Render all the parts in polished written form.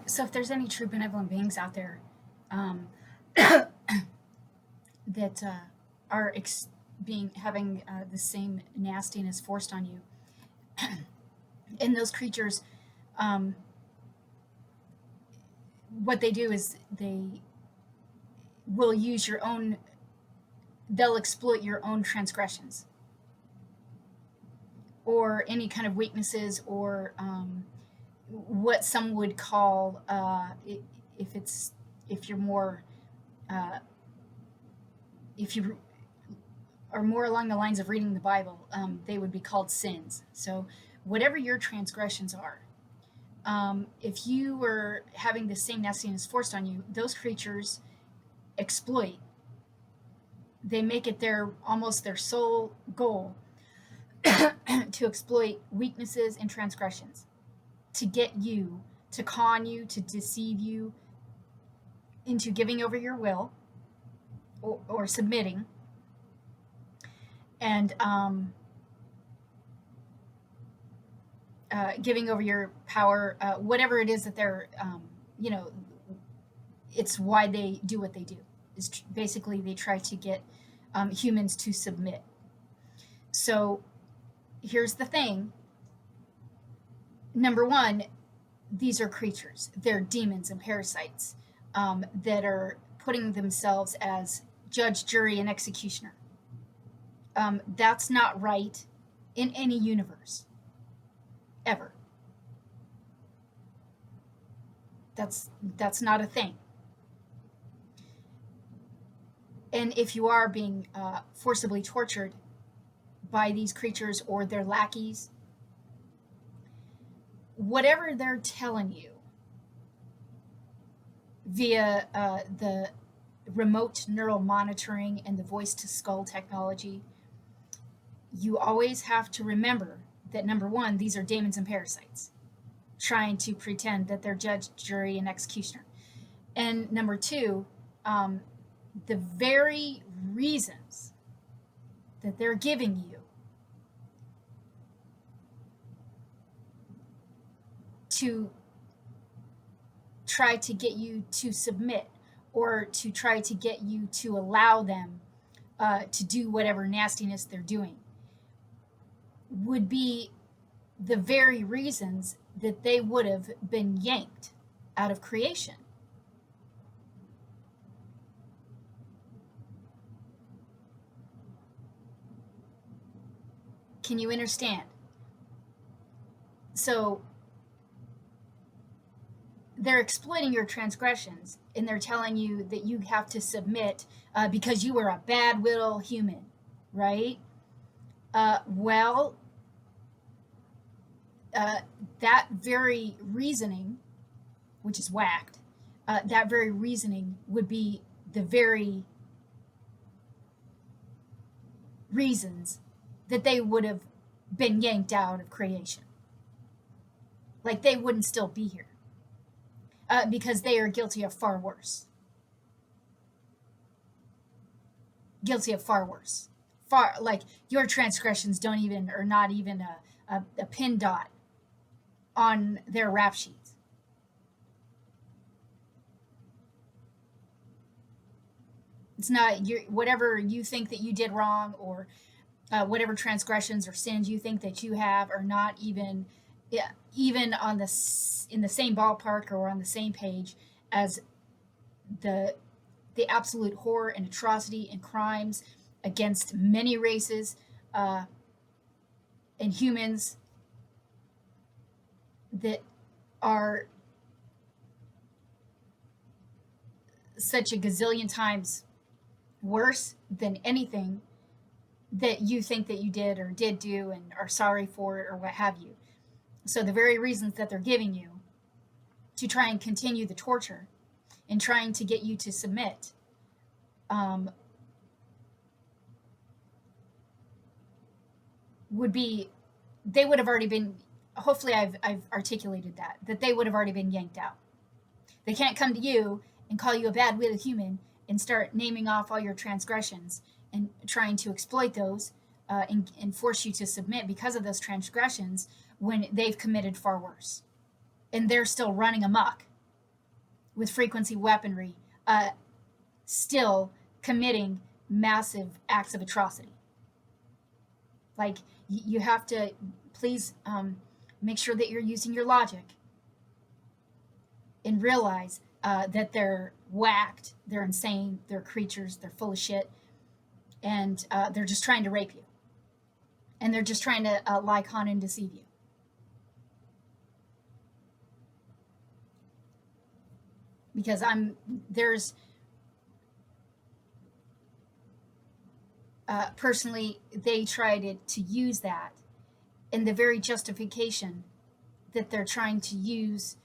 So if there's any true benevolent beings out there um, that are having the same nastiness forced on you, and those creatures, um, what they do is they will use your own, they'll exploit your own transgressions or any kind of weaknesses, or what some would call, if it's, if you're more, uh, if you are more along the lines of reading the Bible, they would be called sins. So whatever your transgressions are, if you were having the same nastiness forced on you, those creatures exploit. They make it their, almost their sole goal to exploit weaknesses and transgressions, to get you, to con you, to deceive you into giving over your will, or submitting, and giving over your power, whatever it is that they're, you know, it's why they do what they do. Is basically they try to get humans to submit. So here's the thing. Number one, these are creatures. They're demons and parasites that are putting themselves as judge, jury, and executioner. That's not right in any universe, ever. That's not a thing. And if you are being forcibly tortured by these creatures or their lackeys, whatever they're telling you via the remote neural monitoring and the voice to skull technology, you always have to remember that, number one, these are demons and parasites trying to pretend that they're judge, jury, and executioner. And number two, the very reasons that they're giving you to try to get you to submit, or to try to get you to allow them to do whatever nastiness they're doing, would be the very reasons that they would have been yanked out of creation. Can you understand? So they're exploiting your transgressions, and they're telling you that you have to submit because you are a bad little human, right? Well, that very reasoning, which is whacked, that very reasoning would be the very reasons that they would have been yanked out of creation. Like, they wouldn't still be here. Because they are guilty of far worse. Guilty of far worse. Far, like, your transgressions don't even, or not even a pin dot on their rap sheets. It's not your, whatever you think that you did wrong, or whatever transgressions or sins you think that you have, are not even, even on the, in the same ballpark or on the same page as the absolute horror and atrocity and crimes against many races and humans that are such a gazillion times worse than anything that you think that you did or did do and are sorry for it or what have you. So the very reasons that they're giving you to try and continue the torture and trying to get you to submit, would be, they would have already been, hopefully I've articulated that they would have already been yanked out. They can't come to you and call you a bad little human and start naming off all your transgressions and trying to exploit those and force you to submit because of those transgressions, when they've committed far worse and they're still running amok with frequency weaponry, still committing massive acts of atrocity. Like, you have to please make sure that you're using your logic and realize that they're whacked, they're insane, they're creatures, they're full of shit, and they're just trying to rape you. And they're just trying to lie, con, and deceive you. Because personally, they tried to use that, and the very justification that they're trying to use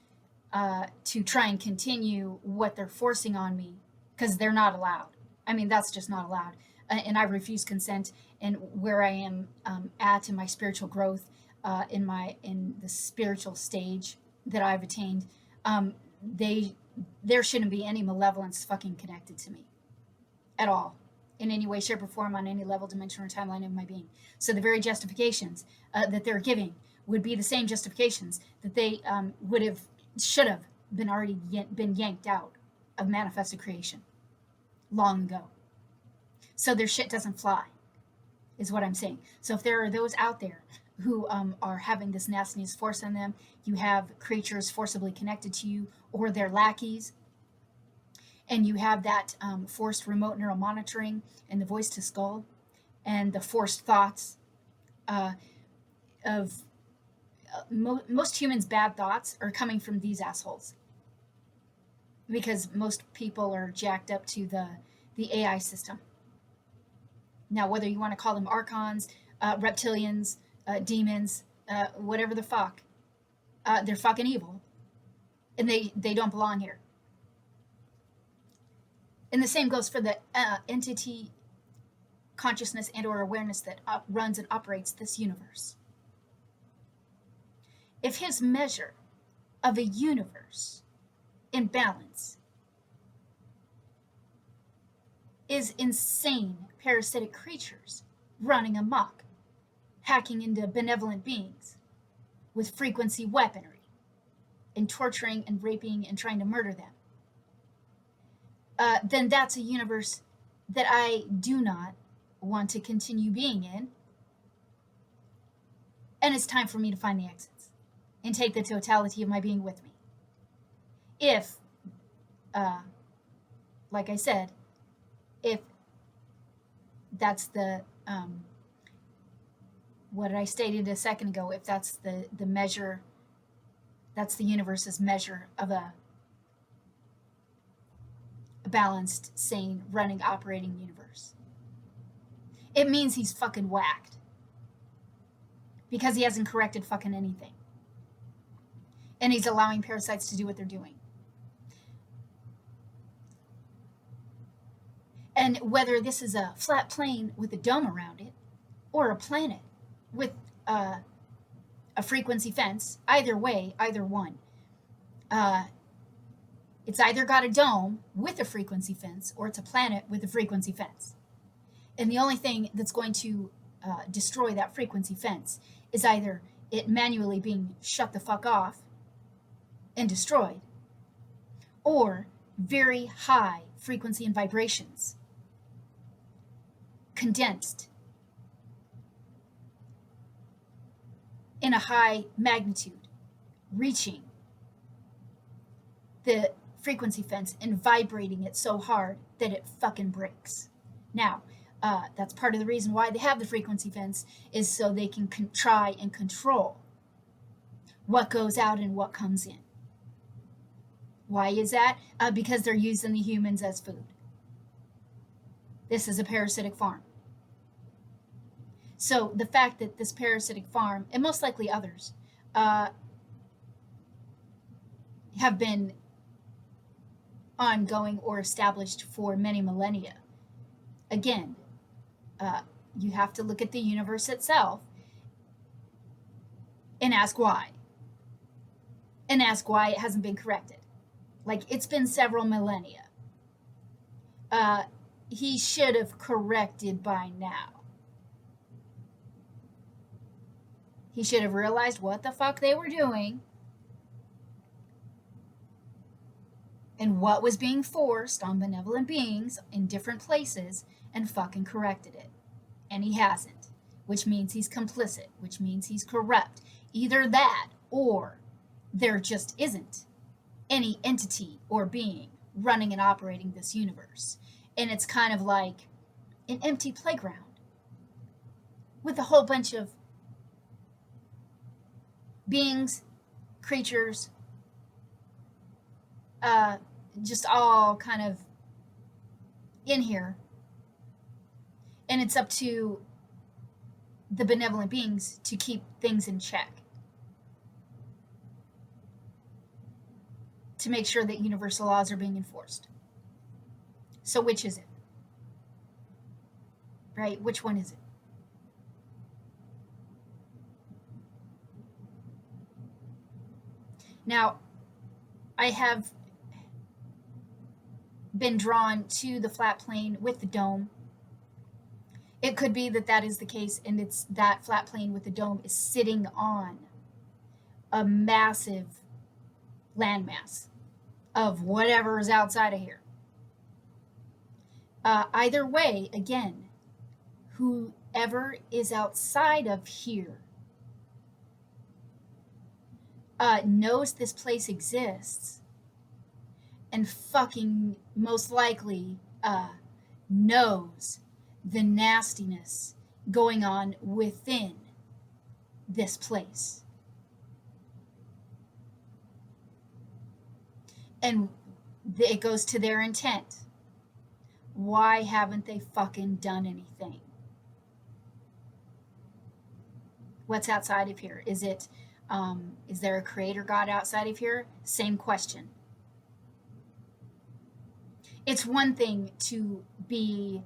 to try and continue what they're forcing on me, because they're not allowed. I mean, that's just not allowed. And I refuse consent. And where I am at in my spiritual growth, in the spiritual stage that I've attained, there shouldn't be any malevolence fucking connected to me at all, in any way, shape, or form, on any level, dimension, or timeline of my being. So the very justifications that they're giving would be the same justifications that they should have been yanked out of manifested creation long ago. So their shit doesn't fly, is what I'm saying. So if there are those out there who are having this nastiness forced on them, you have creatures forcibly connected to you, or their lackeys, and you have that forced remote neural monitoring and the voice to skull and the forced thoughts of most humans' bad thoughts are coming from these assholes, because most people are jacked up to the AI system. Now, whether you want to call them archons, reptilians, demons, whatever the fuck, they're fucking evil, and they don't belong here. And the same goes for the entity, consciousness, and or awareness that runs and operates this universe. If his measure of a universe in balance is insane parasitic creatures running amok, hacking into benevolent beings with frequency weaponry and torturing and raping and trying to murder them, then that's a universe that I do not want to continue being in. And it's time for me to find the exits and take the totality of my being with me. If, like I said, if that's the, what I stated a second ago, if that's the measure, that's the universe's measure of a balanced, sane, running, operating universe, it means he's fucking whacked, because he hasn't corrected fucking anything, and he's allowing parasites to do what they're doing. And whether this is a flat plane with a dome around it, or a planet with a frequency fence, either way, either one, it's either got a dome with a frequency fence, or it's a planet with a frequency fence. And the only thing that's going to destroy that frequency fence is either it manually being shut the fuck off and destroyed, or very high frequency and vibrations condensed in a high magnitude, reaching the frequency fence and vibrating it so hard that it fucking breaks. Now, that's part of the reason why they have the frequency fence, is so they can try and control what goes out and what comes in. Why is that? Because they're using the humans as food. This is a parasitic farm. So the fact that this parasitic farm, and most likely others, have been ongoing or established for many millennia, again, you have to look at the universe itself and ask why. And ask why it hasn't been corrected. Like, it's been several millennia. He should have corrected by now. He should have realized what the fuck they were doing and what was being forced on benevolent beings in different places and fucking corrected it. And he hasn't, which means he's complicit, which means he's corrupt. Either that, or there just isn't any entity or being running and operating this universe. And it's kind of like an empty playground with a whole bunch of beings, creatures, just all kind of in here. And it's up to the benevolent beings to keep things in check, to make sure that universal laws are being enforced. So which is it? Right? Which one is it? Now, I have been drawn to the flat plane with the dome. It could be that that is the case, and it's that flat plane with the dome is sitting on a massive landmass of whatever is outside of here. Either way, again, whoever is outside of here knows this place exists, and fucking most likely knows the nastiness going on within this place. And it goes to their intent. Why haven't they fucking done anything? What's outside of here? Is there a creator God outside of here? Same question. It's one thing to be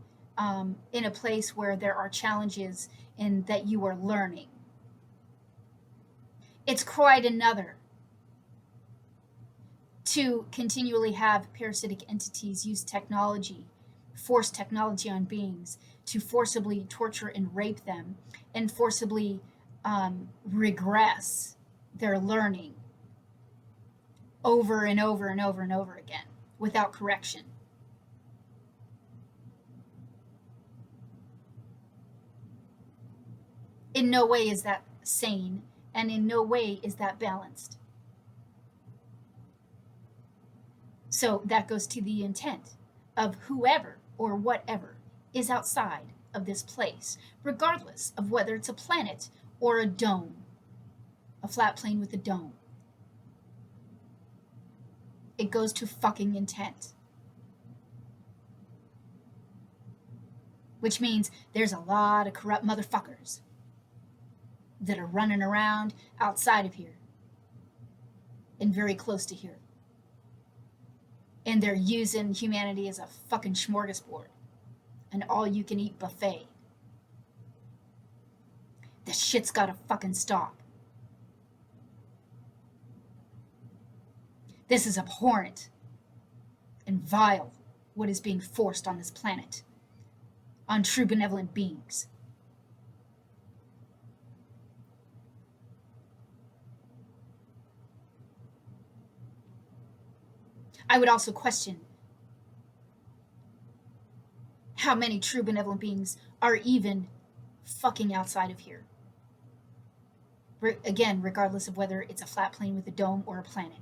in a place where there are challenges and that you are learning. It's quite another to continually have parasitic entities use technology, force technology on beings to forcibly torture and rape them, and forcibly regress their learning over and over and over and over again without correction. In no way is that sane, and in no way is that balanced. So that goes to the intent of whoever or whatever is outside of this place, regardless of whether it's a planet or a dome, a flat plane with a dome. It goes to fucking intent. Which means there's a lot of corrupt motherfuckers that are running around outside of here and very close to here. And they're using humanity as a fucking smorgasbord, an all-you-can-eat buffet. This shit's gotta fucking stop. This is abhorrent and vile, what is being forced on this planet, on true benevolent beings. I would also question how many true benevolent beings are even fucking outside of here. Again, regardless of whether it's a flat plane with a dome or a planet.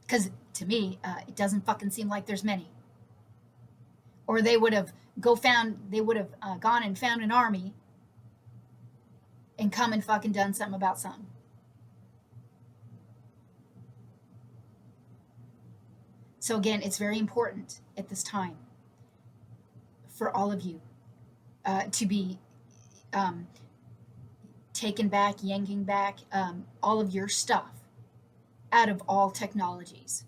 Because to me, it doesn't fucking seem like there's many. Or they would have gone and found an army and come and fucking done something about something. So again, it's very important at this time for all of you to be taken back, yanking back all of your stuff out of all technologies,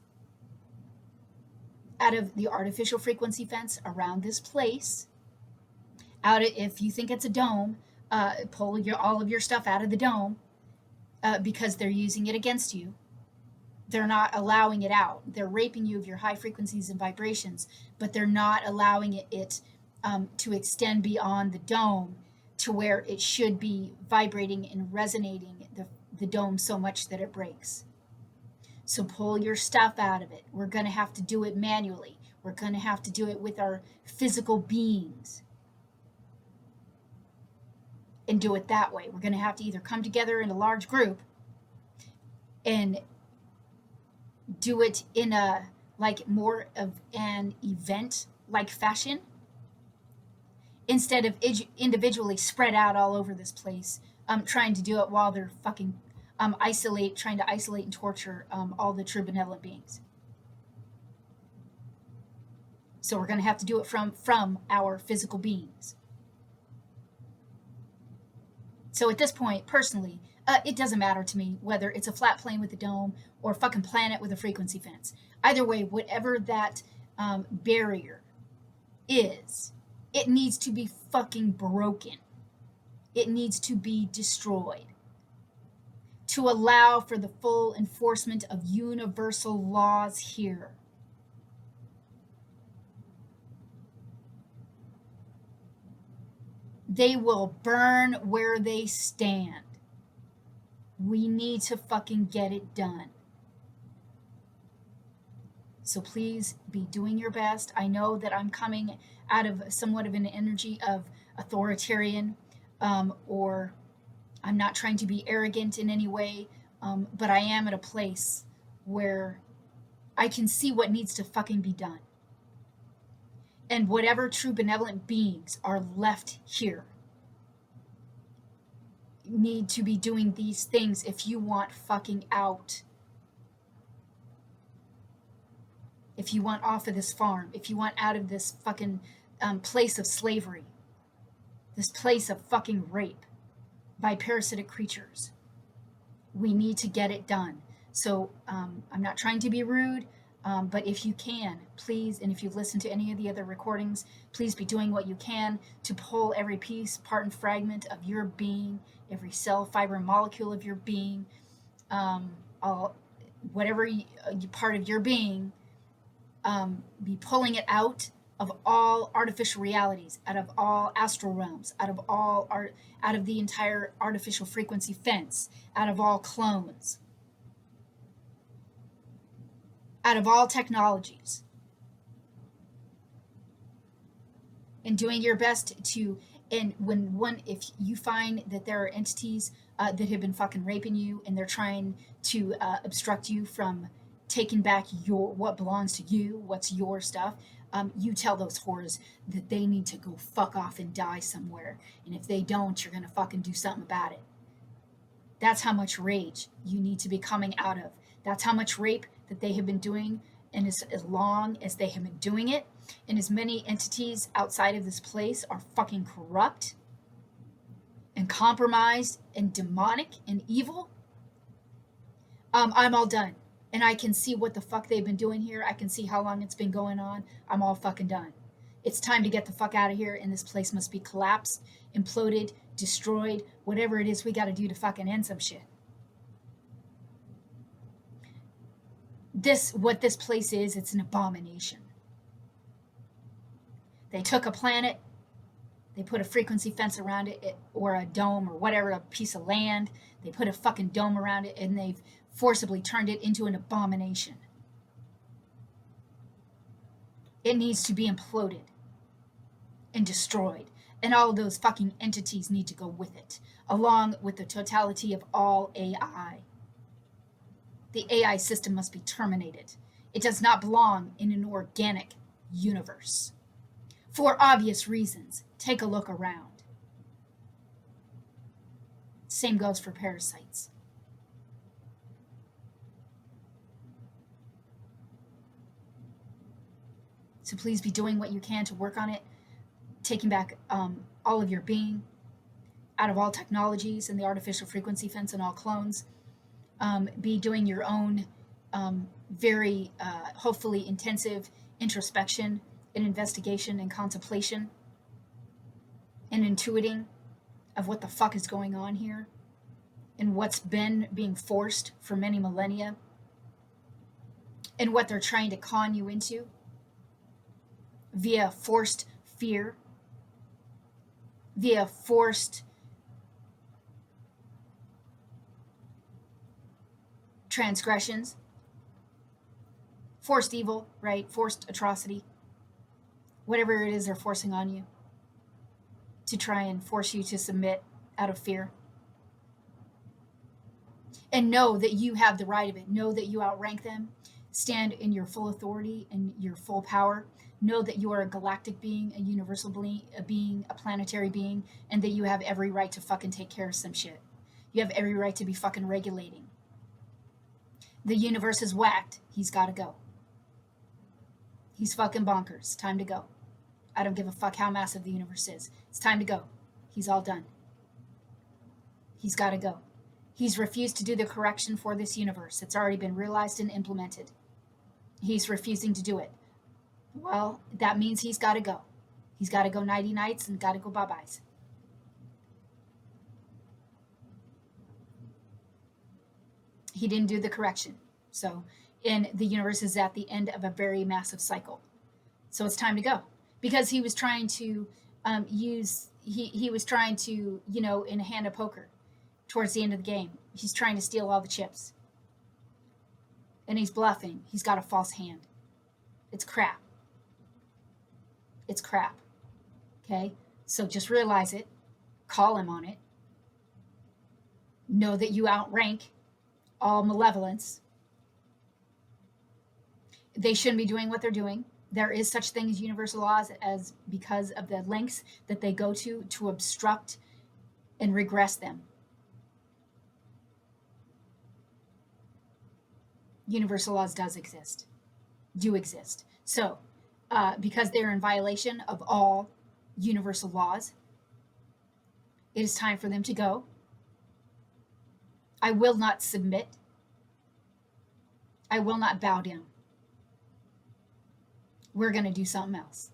out of the artificial frequency fence around this place, out of, if you think it's a dome, pull all of your stuff out of the dome because they're using it against you. They're not allowing it out. They're raping you of your high frequencies and vibrations, but they're not allowing it to extend beyond the dome to where it should be vibrating and resonating the dome so much that it breaks. So pull your stuff out of it. We're going to have to do it manually. We're going to have to do it with our physical beings and do it that way. We're going to have to either come together in a large group and do it in a like more of an event like fashion instead of individually spread out all over this place, trying to do it while they're fucking trying to isolate and torture all the true benevolent beings. So we're going to have to do it from our physical beings. So at this point, personally, it doesn't matter to me whether it's a flat plane with a dome or a fucking planet with a frequency fence. Either way, whatever that barrier is, it needs to be fucking broken. It needs to be destroyed to allow for the full enforcement of universal laws here. They will burn where they stand. We need to fucking get it done. So please be doing your best. I know that I'm coming out of somewhat of an energy of authoritarian, or I'm not trying to be arrogant in any way, but I am at a place where I can see what needs to fucking be done. And whatever true benevolent beings are left here need to be doing these things if you want fucking out. If you want off of this farm, if you want out of this fucking place of slavery, this place of fucking rape by parasitic creatures, we need to get it done. So I'm not trying to be rude, but if you can, please, and if you've listened to any of the other recordings, please be doing what you can to pull every piece, part, and fragment of your being, every cell, fiber, and molecule of your being, whatever part of your being, be pulling it out of all artificial realities, out of all astral realms, out of the entire artificial frequency fence, out of all clones, out of all technologies, and doing your best to, and if you find that there are entities that have been fucking raping you and they're trying to obstruct you from taking back what belongs to you, what's your stuff, you tell those whores that they need to go fuck off and die somewhere, and if they don't, you're gonna fucking do something about it. That's how much rage you need to be coming out of. That's how much rape that they have been doing, and as long as they have been doing it, and as many entities outside of this place are fucking corrupt and compromised and demonic and evil, I'm all done. And I can see what the fuck they've been doing here. I can see how long it's been going on. I'm all fucking done. It's time to get the fuck out of here, and this place must be collapsed, imploded, destroyed, whatever it is we got to do to fucking end some shit. What this place is, it's an abomination. They took a planet, they put a frequency fence around it, or a dome, or whatever, a piece of land. They put a fucking dome around it, and they've forcibly turned it into an abomination. It needs to be imploded and destroyed, and all of those fucking entities need to go with it, along with the totality of all AI. The AI system must be terminated. It does not belong in an organic universe. For obvious reasons, take a look around. Same goes for parasites. So please be doing what you can to work on it, taking back all of your being out of all technologies and the artificial frequency fence and all clones. Be doing your own very hopefully intensive introspection and investigation and contemplation and intuiting of what the fuck is going on here and what's been being forced for many millennia and what they're trying to con you into via forced fear, via forced transgressions, forced evil, right? Forced atrocity, whatever it is they're forcing on you to try and force you to submit out of fear. And know that you have the right of it. Know that you outrank them. Stand in your full authority and your full power. Know that you are a galactic being, a universal being, a planetary being, and that you have every right to fucking take care of some shit. You have every right to be fucking regulating. The universe is whacked. He's got to go. He's fucking bonkers. Time to go. I don't give a fuck how massive the universe is. It's time to go. He's all done. He's got to go. He's refused to do the correction for this universe. It's already been realized and implemented. He's refusing to do it. Well, that means he's got to go. He's got to go nighty nights and got to go bye-byes. He didn't do the correction. So, and the universe is at the end of a very massive cycle. So it's time to go. Because he was trying to he was trying to, in a hand of poker, towards the end of the game, he's trying to steal all the chips. And he's bluffing. He's got a false hand. It's crap. It's crap. Okay? So just realize it. Call him on it. Know that you outrank all malevolence. They shouldn't be doing what they're doing. There is such thing as universal laws as because of the lengths that they go to obstruct and regress them. Universal laws do exist. So, because they're in violation of all universal laws, it is time for them to go. I will not submit. I will not bow down. We're going to do something else.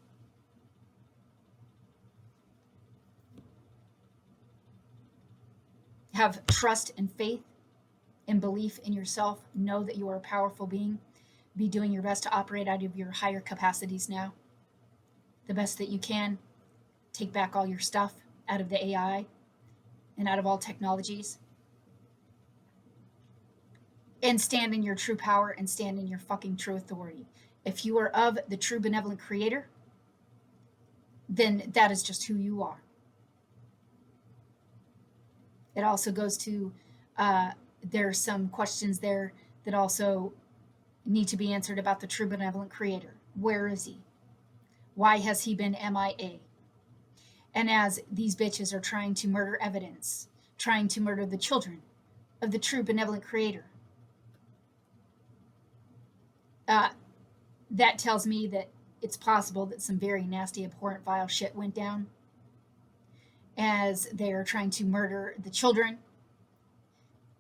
Have trust and faith and belief in yourself. Know that you are a powerful being. Be doing your best to operate out of your higher capacities now. The best that you can. Take back all your stuff out of the AI and out of all technologies. And stand in your true power and stand in your fucking true authority. If you are of the true benevolent creator, then that is just who you are. It also goes to, there are some questions there that also need to be answered about the true benevolent creator. Where is he? Why has he been MIA? And as these bitches are trying to murder evidence, trying to murder the children of the true benevolent creator, that tells me that it's possible that some very nasty, abhorrent, vile shit went down as they are trying to murder the children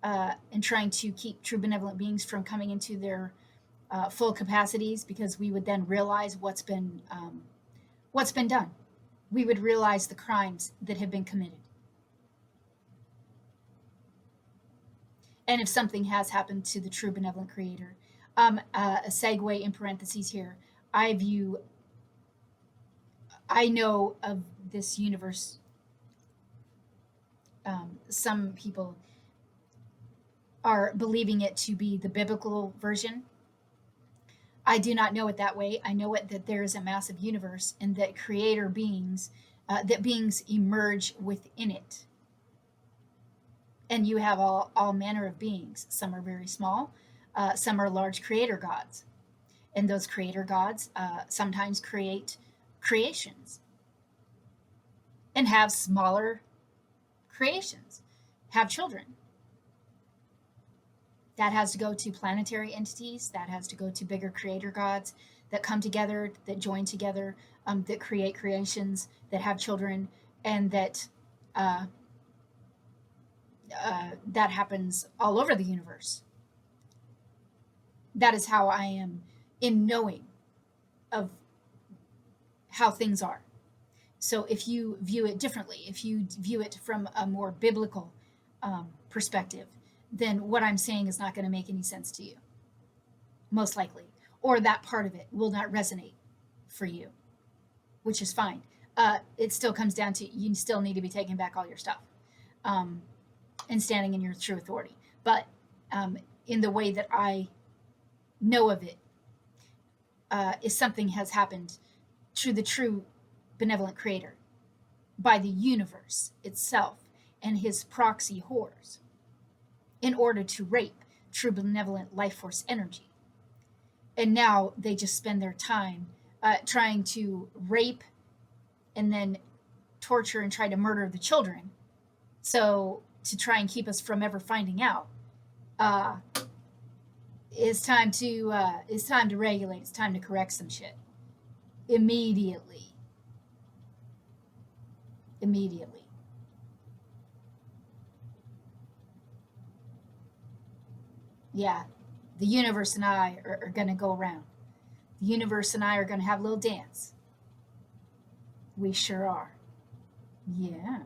and trying to keep true benevolent beings from coming into their full capacities, because we would then realize what's been done. We would realize the crimes that have been committed. And if something has happened to the true benevolent creator, a segue in parentheses here, I know of this universe. Some people are believing it to be the biblical version. I do not know it that way. I know it that there is a massive universe and that creator beings, that beings emerge within it. And you have all manner of beings. Some are very small. Some are large creator gods. And those creator gods sometimes create creations and have smaller creations, have children. That has to go to planetary entities. That has to go to bigger creator gods that come together, that join together, that create creations, that have children, and that that happens all over the universe. That is how I am in knowing of how things are. So if you view it differently, if you view it from a more biblical perspective, then what I'm saying is not going to make any sense to you, most likely. Or that part of it will not resonate for you, which is fine. It still comes down to you still need to be taking back all your stuff and standing in your true authority. But in the way that I know of it, if something has happened to the true benevolent creator by the universe itself and his proxy whores in order to rape true benevolent life force energy. And now they just spend their time trying to rape and then torture and try to murder the children. So to try and keep us from ever finding out, it's time to regulate. It's time to correct some shit immediately. Yeah, the universe and I are going to go around. The universe and I are going to have a little dance. We sure are. Yeah.